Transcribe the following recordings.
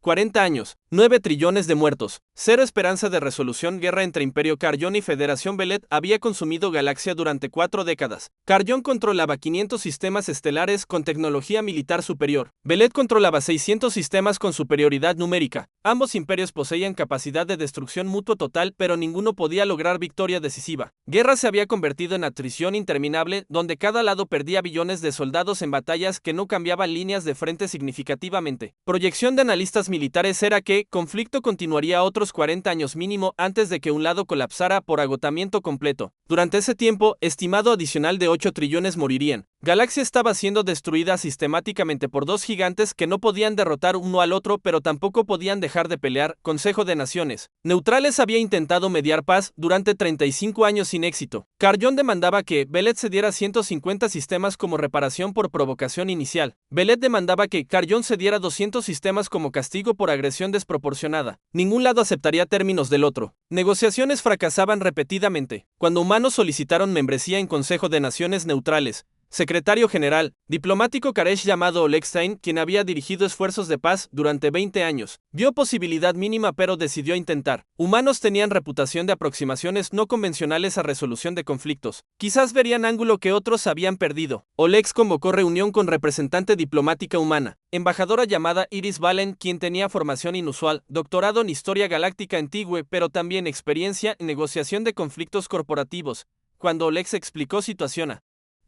40 años, 9 trillones de muertos, cero esperanza de resolución. Guerra entre Imperio Carrión y Federación Belet había consumido Galaxia durante 4 décadas. Carrión controlaba 500 sistemas estelares con tecnología militar superior. Belet controlaba 600 sistemas con superioridad numérica. Ambos imperios poseían capacidad de destrucción mutua total, pero ninguno podía lograr victoria decisiva. Guerra se había convertido en atrición interminable, donde cada lado perdía billones de soldados en batallas que no cambiaban líneas de frente significativamente. Proyección de analistas militares era que conflicto continuaría otros 40 años mínimo antes de que un lado colapsara por agotamiento completo. Durante ese tiempo, estimado adicional de 8 trillones morirían. Galaxia estaba siendo destruida sistemáticamente por dos gigantes que no podían derrotar uno al otro, pero tampoco podían dejar de pelear. Consejo de Naciones Neutrales había intentado mediar paz durante 35 años sin éxito. Carrión demandaba que Belet cediera 150 sistemas como reparación por provocación inicial. Belet demandaba que Carrión cediera 200 sistemas como castigo por agresión desproporcionada. Ningún lado aceptaría términos del otro. Negociaciones fracasaban repetidamente. Cuando humanos solicitaron membresía en Consejo de Naciones Neutrales, Secretario General, diplomático Karesh llamado Oleg Stein, quien había dirigido esfuerzos de paz durante 20 años, vio posibilidad mínima pero decidió intentar. Humanos tenían reputación de aproximaciones no convencionales a resolución de conflictos. Quizás verían ángulo que otros habían perdido. Oleg convocó reunión con representante diplomática humana, embajadora llamada Iris Valen, quien tenía formación inusual, doctorado en Historia Galáctica Antigua, pero también experiencia en negociación de conflictos corporativos. Cuando Oleg explicó situación a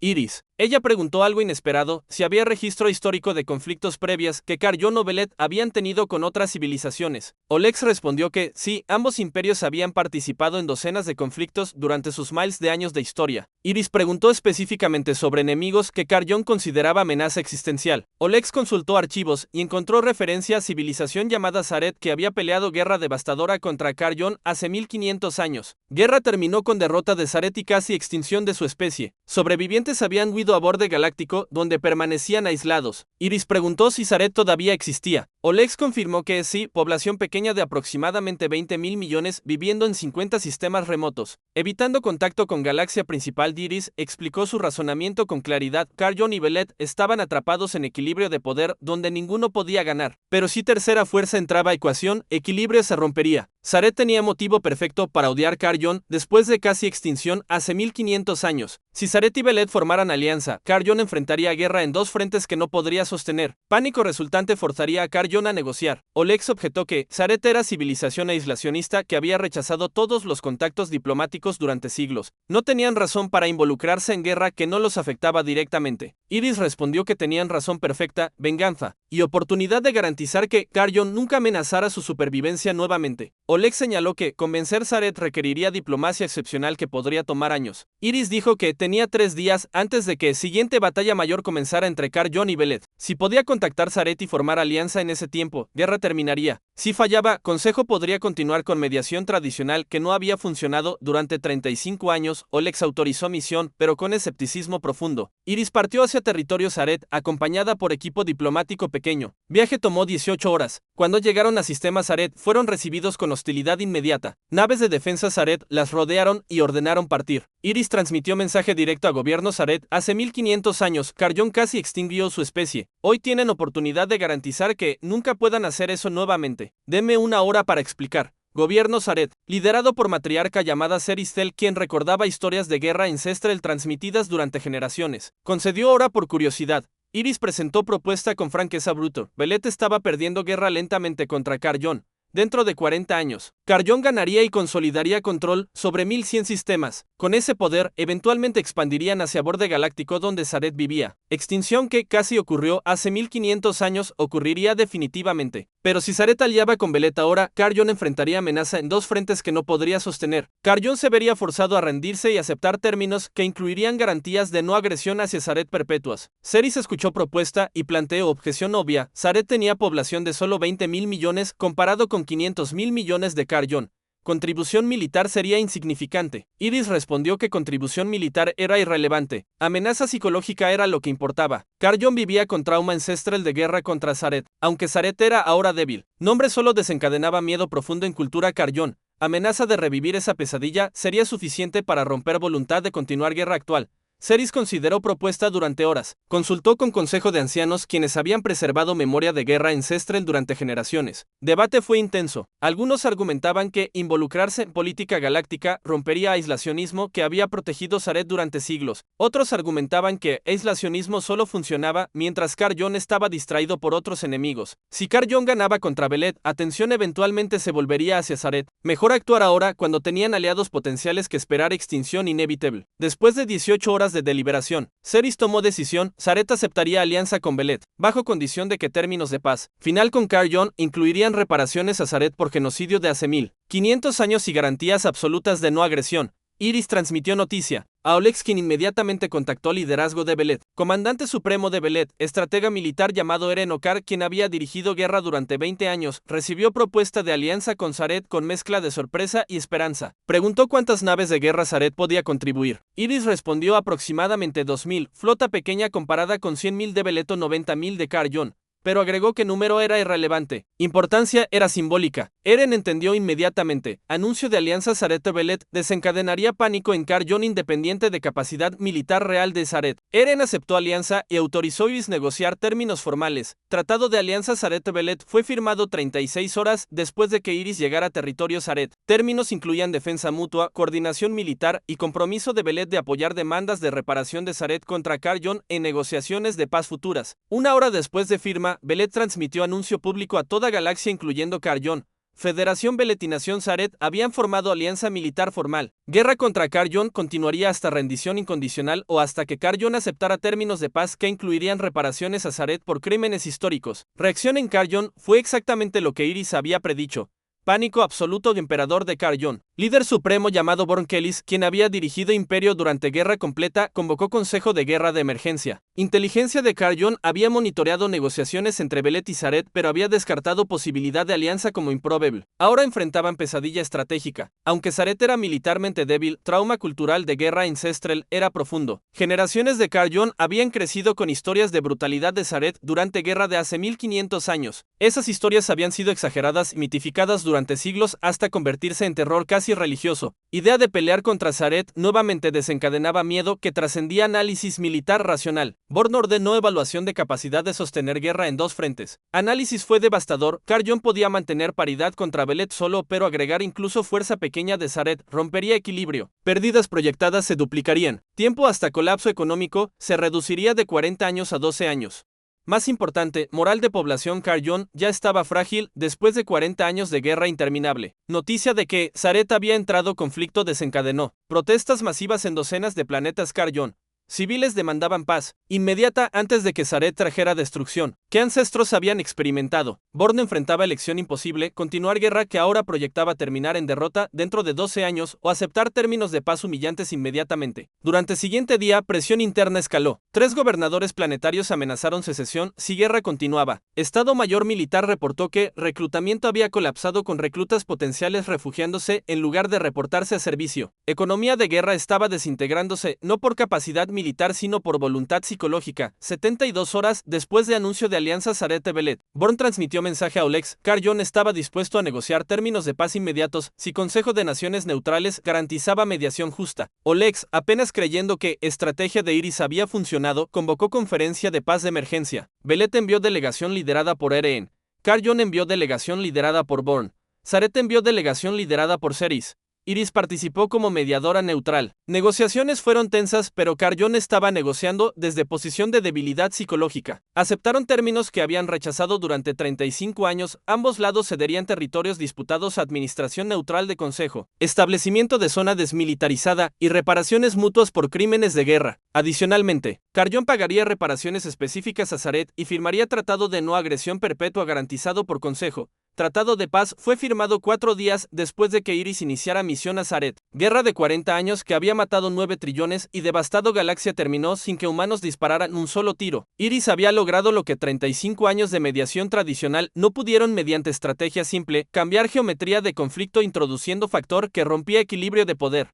Iris, ella preguntó algo inesperado, si había registro histórico de conflictos previas que Carrión o Belet habían tenido con otras civilizaciones. Oleg respondió que sí, ambos imperios habían participado en docenas de conflictos durante sus miles de años de historia. Iris preguntó específicamente sobre enemigos que Carrión consideraba amenaza existencial. Oleg consultó archivos y encontró referencia a civilización llamada Zaret que había peleado guerra devastadora contra Carrión hace 1500 años. Guerra terminó con derrota de Zaret y casi extinción de su especie. Sobrevivientes habían huido a borde galáctico, donde permanecían aislados. Iris preguntó si Zaret todavía existía. Oleg confirmó que sí, población pequeña de aproximadamente 20.000 millones viviendo en 50 sistemas remotos. Evitando contacto con Galaxia principal, Iris explicó su razonamiento con claridad. Carrión y Belet estaban atrapados en equilibrio de poder donde ninguno podía ganar. Pero si tercera fuerza entraba a ecuación, equilibrio se rompería. Zaret tenía motivo perfecto para odiar Carrión después de casi extinción hace 1500 años. Si Zaret y Belet formaran alianza, Carrión enfrentaría guerra en dos frentes que no podría sostener. Pánico resultante forzaría a Carrión a negociar. Oleg objetó que Zaret era civilización aislacionista que había rechazado todos los contactos diplomáticos durante siglos. No tenían razón para involucrarse en guerra que no los afectaba directamente. Iris respondió que tenían razón perfecta, venganza y oportunidad de garantizar que Carrión nunca amenazara su supervivencia nuevamente. Oleg señaló que convencer Zaret requeriría diplomacia excepcional que podría tomar años. Iris dijo que tenía 3 días antes de que siguiente batalla mayor comenzara entre Carrión y Belet. Si podía contactar Zaret y formar alianza en ese tiempo, guerra terminaría. Si fallaba, Consejo podría continuar con mediación tradicional que no había funcionado durante 35 años. Oleg autorizó misión, pero con escepticismo profundo. Iris partió hacia territorio Zaret, acompañada por equipo diplomático pequeño. Viaje tomó 18 horas. Cuando llegaron a sistema Zaret, fueron recibidos con hostilidad inmediata. Naves de defensa Zaret las rodearon y ordenaron partir. Iris transmitió mensaje directo a gobierno Zaret. Hace 1500 años, Carrión casi extinguió su especie. Hoy tienen oportunidad de garantizar que nunca puedan hacer eso nuevamente. Deme una hora para explicar. Gobierno Zaret, liderado por matriarca llamada Seristel, quien recordaba historias de guerra ancestral transmitidas durante generaciones. Concedió hora por curiosidad. Iris presentó propuesta con franqueza bruto. Belet estaba perdiendo guerra lentamente contra Carrión. Dentro de 40 años, Carrión ganaría y consolidaría control sobre 1100 sistemas. Con ese poder, eventualmente expandirían hacia borde galáctico donde Zaret vivía. Extinción que casi ocurrió hace 1500 años ocurriría definitivamente. Pero si Zaret aliaba con Belet ahora, Carrión enfrentaría amenaza en dos frentes que no podría sostener. Carrión se vería forzado a rendirse y aceptar términos que incluirían garantías de no agresión hacia Zaret perpetuas. Ceris escuchó propuesta y planteó objeción obvia. Zaret tenía población de solo 20.000 millones comparado con 500.000 millones de Carrión. Contribución militar sería insignificante. Iris respondió que contribución militar era irrelevante. Amenaza psicológica era lo que importaba. Carrión vivía con trauma ancestral de guerra contra Zaret. Aunque Zaret era ahora débil, nombre solo desencadenaba miedo profundo en cultura Carrión. Amenaza de revivir esa pesadilla sería suficiente para romper voluntad de continuar guerra actual. Ceres consideró propuesta durante horas. Consultó con consejo de ancianos quienes habían preservado memoria de guerra ancestral durante generaciones. Debate fue intenso. Algunos argumentaban que involucrarse en política galáctica rompería aislacionismo que había protegido Sareth durante siglos. Otros argumentaban que aislacionismo solo funcionaba mientras Kar-Jon estaba distraído por otros enemigos. Si Kar-Jon ganaba contra Belet, atención eventualmente se volvería hacia Sareth. Mejor actuar ahora cuando tenían aliados potenciales que esperar extinción inevitable. Después de 18 horas de deliberación, Ceres tomó decisión. Sareth aceptaría alianza con Belet, bajo condición de que términos de paz final con Kar-Jon incluirían reparaciones a Sareth por genocidio de hace 1500 años y garantías absolutas de no agresión. Yrys transmitió noticia a Olex, quien inmediatamente contactó al liderazgo de Belet, comandante supremo de Belet, estratega militar llamado Eren Okar, quien había dirigido guerra durante 20 años, recibió propuesta de alianza con Sareth con mezcla de sorpresa y esperanza. Preguntó cuántas naves de guerra Sareth podía contribuir. Yrys respondió aproximadamente 2000, flota pequeña comparada con 100.000 de Belet o 90.000 de Kar-Jon, pero agregó que número era irrelevante. Importancia era simbólica. Eren entendió inmediatamente. Anuncio de alianza Sareth-Belet desencadenaría pánico en Kar-Jon independiente de capacidad militar real de Sareth. Eren aceptó alianza y autorizó a Yrys negociar términos formales. Tratado de alianza Sareth-Belet fue firmado 36 horas después de que Yrys llegara a territorio Sareth. Términos incluían defensa mutua, coordinación militar y compromiso de Belet de apoyar demandas de reparación de Sareth contra Kar-Jon en negociaciones de paz futuras. Una hora después de firma, Belet transmitió anuncio público a toda galaxia incluyendo Kar-Jon. Federación Belet y Nación Sareth habían formado alianza militar formal. Guerra contra Kar-Jon continuaría hasta rendición incondicional o hasta que Kar-Jon aceptara términos de paz que incluirían reparaciones a Sareth por crímenes históricos. Reacción en Kar-Jon fue exactamente lo que Yrys había predicho. Pánico absoluto de emperador de Kar-Jon. Líder supremo llamado Born Kellis, quien había dirigido imperio durante guerra completa, convocó consejo de guerra de emergencia. Inteligencia de Kar-Jon había monitoreado negociaciones entre Belet y Sareth, pero había descartado posibilidad de alianza como improbable. Ahora enfrentaban pesadilla estratégica. Aunque Sareth era militarmente débil, trauma cultural de guerra ancestral era profundo. Generaciones de Kar-Jon habían crecido con historias de brutalidad de Sareth durante guerra de hace 1500 años. Esas historias habían sido exageradas y mitificadas durante siglos hasta convertirse en terror casi religioso. Idea de pelear contra Sareth nuevamente desencadenaba miedo que trascendía análisis militar racional. Born ordenó evaluación de capacidad de sostener guerra en dos frentes. Análisis fue devastador. Kar-Jon podía mantener paridad contra Belet solo, pero agregar incluso fuerza pequeña de Sareth rompería equilibrio. Pérdidas proyectadas se duplicarían. Tiempo hasta colapso económico se reduciría de 40 años a 12 años. Más importante, moral de población. Kar-Jon ya estaba frágil después de 40 años de guerra interminable. Noticia de que Sareth había entrado conflicto desencadenó protestas masivas en docenas de planetas Kar-Jon. Civiles demandaban paz, inmediata antes de que Sareth trajera destrucción. ¿Qué ancestros habían experimentado? Born enfrentaba elección imposible, continuar guerra que ahora proyectaba terminar en derrota dentro de 12 años o aceptar términos de paz humillantes inmediatamente. Durante el siguiente día, presión interna escaló. 3 gobernadores planetarios amenazaron secesión si guerra continuaba. Estado Mayor Militar reportó que reclutamiento había colapsado con reclutas potenciales refugiándose en lugar de reportarse a servicio. Economía de guerra estaba desintegrándose no por capacidad militar sino por voluntad psicológica. 72 horas después de anuncio de alianza Sareth-Belet, Born transmitió mensaje a Olex. Kar-Jon estaba dispuesto a negociar términos de paz inmediatos si Consejo de Naciones Neutrales garantizaba mediación justa. Olex, apenas creyendo que estrategia de Yrys había funcionado, convocó conferencia de paz de emergencia. Belet envió delegación liderada por Eren. Kar-Jon envió delegación liderada por Born. Sareth envió delegación liderada por Ceres. Yrys participó como mediadora neutral. Negociaciones fueron tensas, pero Kar-Jon estaba negociando desde posición de debilidad psicológica. Aceptaron términos que habían rechazado durante 35 años. Ambos lados cederían territorios disputados a administración neutral de consejo, establecimiento de zona desmilitarizada y reparaciones mutuas por crímenes de guerra. Adicionalmente, Kar-Jon pagaría reparaciones específicas a Sareth y firmaría tratado de no agresión perpetua garantizado por consejo. Tratado de paz fue firmado 4 días después de que Yrys iniciara misión a Sareth. Guerra de 40 años que había matado 9 trillones y devastado galaxia terminó sin que humanos dispararan un solo tiro. Yrys había logrado lo que 35 años de mediación tradicional no pudieron mediante estrategia simple, cambiar geometría de conflicto introduciendo factor que rompía equilibrio de poder.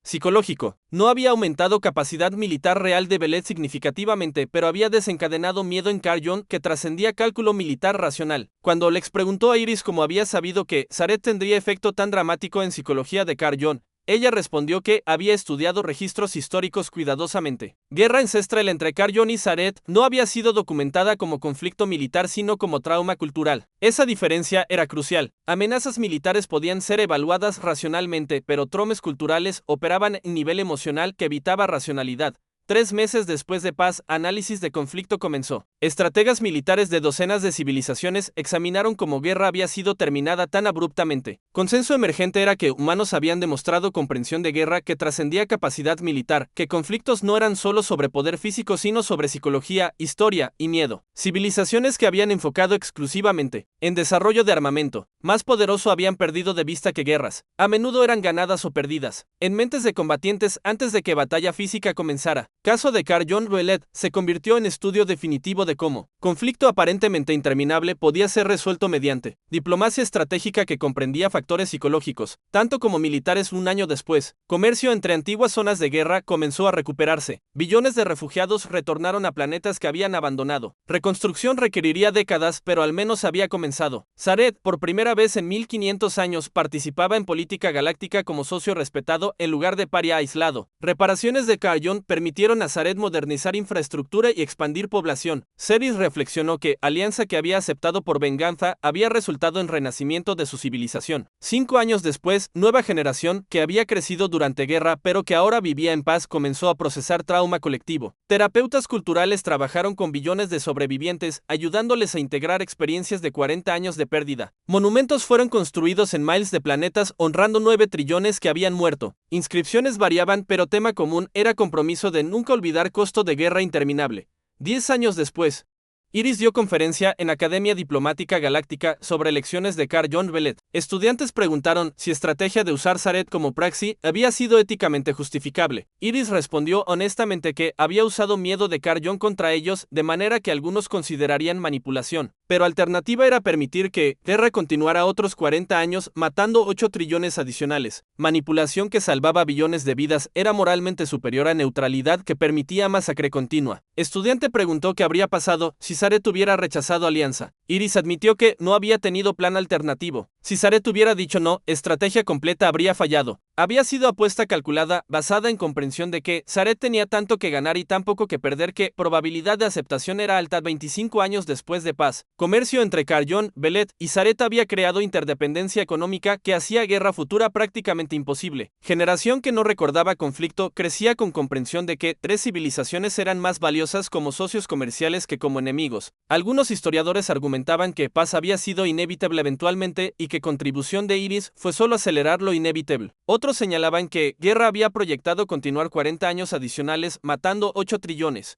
Psicológico. No había aumentado capacidad militar real de Belet significativamente, pero había desencadenado miedo en Kar-Jon que trascendía cálculo militar racional. Cuando Olex preguntó a Yrys cómo había sabido que Sareth tendría efecto tan dramático en psicología de Kar-Jon, ella respondió que había estudiado registros históricos cuidadosamente. Guerra ancestral entre Carjon y Zaret no había sido documentada como conflicto militar sino como trauma cultural. Esa diferencia era crucial. Amenazas militares podían ser evaluadas racionalmente, pero traumas culturales operaban en nivel emocional que evitaba racionalidad. 3 meses después de paz, análisis de conflicto comenzó. Estrategas militares de docenas de civilizaciones examinaron cómo guerra había sido terminada tan abruptamente. Consenso emergente era que humanos habían demostrado comprensión de guerra que trascendía capacidad militar, que conflictos no eran solo sobre poder físico sino sobre psicología, historia y miedo. Civilizaciones que habían enfocado exclusivamente en desarrollo de armamento más poderoso habían perdido de vista que guerras a menudo eran ganadas o perdidas en mentes de combatientes antes de que batalla física comenzara. Caso de Carjon Belet se convirtió en estudio definitivo de cómo conflicto aparentemente interminable podía ser resuelto mediante diplomacia estratégica que comprendía factores psicológicos, tanto como militares. Un año después, comercio entre antiguas zonas de guerra comenzó a recuperarse. Billones de refugiados retornaron a planetas que habían abandonado. Reconstrucción requeriría décadas, pero al menos había comenzado. Zaret, por primera vez en 1500 años, participaba en política galáctica como socio respetado en lugar de paria aislado. Reparaciones de Carjon permitieron a Zaret modernizar infraestructura y expandir población. Ceres reflexionó que alianza que había aceptado por venganza había resultado en renacimiento de su civilización. 5 años después, nueva generación, que había crecido durante guerra pero que ahora vivía en paz, comenzó a procesar trauma colectivo. Terapeutas culturales trabajaron con billones de sobrevivientes, ayudándoles a integrar experiencias de 40 años de pérdida. Monumentos fueron construidos en miles de planetas honrando 9 trillones que habían muerto. Inscripciones variaban, pero tema común era compromiso de nunca olvidar costo de guerra interminable. 10 años después, Iris dio conferencia en Academia Diplomática Galáctica sobre lecciones de Carjon Belet. Estudiantes preguntaron si estrategia de usar Zaret como praxi había sido éticamente justificable. Iris respondió honestamente que había usado miedo de Carjon contra ellos de manera que algunos considerarían manipulación, pero alternativa era permitir que guerra continuara otros 40 años matando 8 trillones adicionales. Manipulación que salvaba billones de vidas era moralmente superior a neutralidad que permitía masacre continua. Estudiante preguntó qué habría pasado si Zaret hubiera rechazado alianza. Iris admitió que no había tenido plan alternativo. Si Zaret hubiera dicho no, estrategia completa habría fallado. Había sido apuesta calculada, basada en comprensión de que Zaret tenía tanto que ganar y tan poco que perder que probabilidad de aceptación era alta. 25 años después de paz. Comercio entre Carjon Belet y Zaret había creado interdependencia económica que hacía guerra futura prácticamente imposible. Generación que no recordaba conflicto crecía con comprensión de que 3 civilizaciones eran más valiosas como socios comerciales que como enemigos. Algunos historiadores argumentaban que paz había sido inevitable eventualmente y que contribución de Iris fue solo acelerar lo inevitable. Otros señalaban que guerra había proyectado continuar 40 años adicionales matando 8 trillones.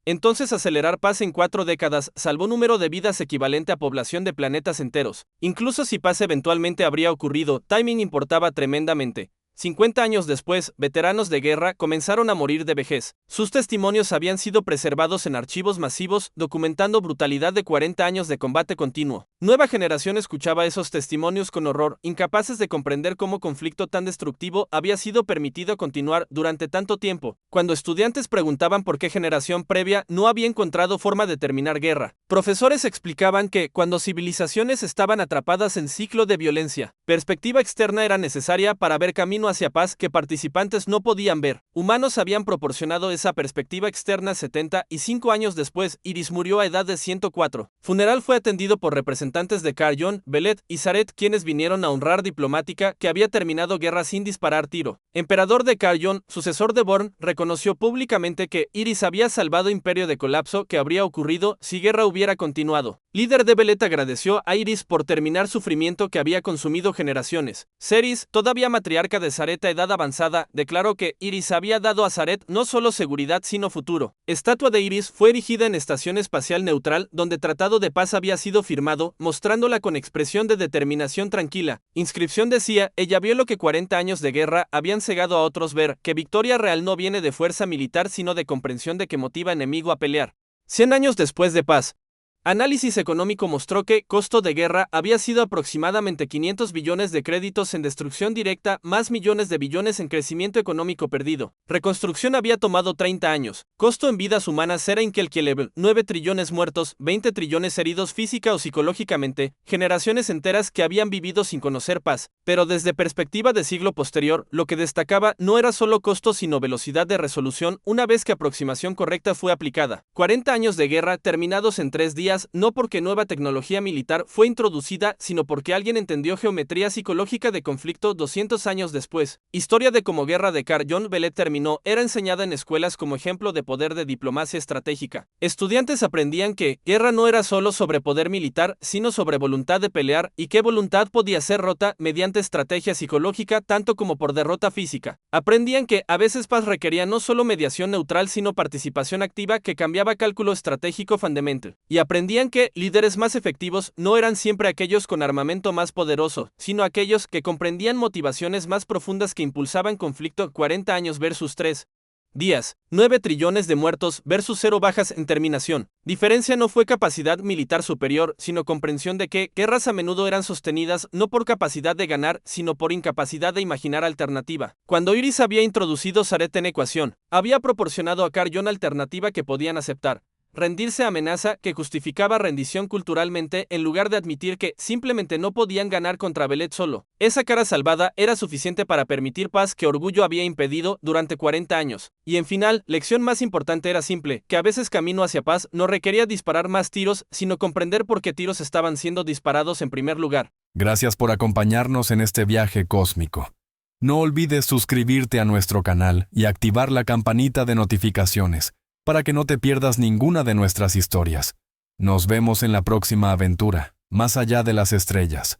Entonces acelerar paz en 4 décadas salvó número de vidas equivalente a población de planetas enteros. Incluso si paz eventualmente habría ocurrido, timing importaba tremendamente. 50 años después, veteranos de guerra comenzaron a morir de vejez. Sus testimonios habían sido preservados en archivos masivos, documentando brutalidad de 40 años de combate continuo. Nueva generación escuchaba esos testimonios con horror, incapaces de comprender cómo conflicto tan destructivo había sido permitido continuar durante tanto tiempo. Cuando estudiantes preguntaban por qué generación previa no había encontrado forma de terminar guerra, profesores explicaban que cuando civilizaciones estaban atrapadas en ciclo de violencia, perspectiva externa era necesaria para ver camino hacia paz que participantes no podían ver. Humanos habían proporcionado esa perspectiva externa 75 años después. Iris murió a edad de 104. Funeral fue atendido por representantes de Carjon Belet y Zaret, quienes vinieron a honrar diplomática que había terminado guerra sin disparar tiro. Emperador de Carjon, sucesor de Born, reconoció públicamente que Iris había salvado imperio de colapso que habría ocurrido si guerra hubiera continuado. Líder de Belet agradeció a Iris por terminar sufrimiento que había consumido generaciones. Ceres, todavía matriarca de Zaret a edad avanzada, declaró que Iris había dado a Zaret no solo seguridad sino futuro. Estatua de Iris fue erigida en Estación Espacial Neutral, donde tratado de paz había sido firmado, mostrándola con expresión de determinación tranquila. Inscripción decía: ella vio lo que 40 años de guerra habían cegado a otros ver, que victoria real no viene de fuerza militar sino de comprensión de que motiva enemigo a pelear. 100 años después de paz. Análisis económico mostró que costo de guerra había sido aproximadamente 500 billones de créditos en destrucción directa más millones de billones en crecimiento económico perdido. Reconstrucción había tomado 30 años. Costo en vidas humanas era incalculable. 9 trillones muertos, 20 trillones heridos física o psicológicamente, generaciones enteras que habían vivido sin conocer paz. Pero desde perspectiva de siglo posterior, lo que destacaba no era solo costo sino velocidad de resolución una vez que aproximación correcta fue aplicada. 40 años de guerra terminados en 3 días, no porque nueva tecnología militar fue introducida, sino porque alguien entendió geometría psicológica de conflicto 200 años después. Historia de cómo guerra de Carl John Bellet terminó era enseñada en escuelas como ejemplo de poder de diplomacia estratégica. Estudiantes aprendían que guerra no era solo sobre poder militar, sino sobre voluntad de pelear y que voluntad podía ser rota mediante estrategia psicológica tanto como por derrota física. Aprendían que a veces paz requería no solo mediación neutral sino participación activa que cambiaba cálculo estratégico fundamental. Y aprendían que líderes más efectivos no eran siempre aquellos con armamento más poderoso, sino aquellos que comprendían motivaciones más profundas que impulsaban conflicto. 40 años versus 3 días, 9 trillones de muertos versus 0 bajas en terminación. Diferencia no fue capacidad militar superior, sino comprensión de que guerras a menudo eran sostenidas no por capacidad de ganar, sino por incapacidad de imaginar alternativa. Cuando Iris había introducido Zaret en ecuación, había proporcionado a Carl John alternativa que podían aceptar. Rendirse amenaza que justificaba rendición culturalmente en lugar de admitir que simplemente no podían ganar contra Bellet solo. Esa cara salvada era suficiente para permitir paz que orgullo había impedido durante 40 años. Y en final, lección más importante era simple, que a veces camino hacia paz no requería disparar más tiros, sino comprender por qué tiros estaban siendo disparados en primer lugar. Gracias por acompañarnos en este viaje cósmico. No olvides suscribirte a nuestro canal y activar la campanita de notificaciones, para que no te pierdas ninguna de nuestras historias. Nos vemos en la próxima aventura, más allá de las estrellas.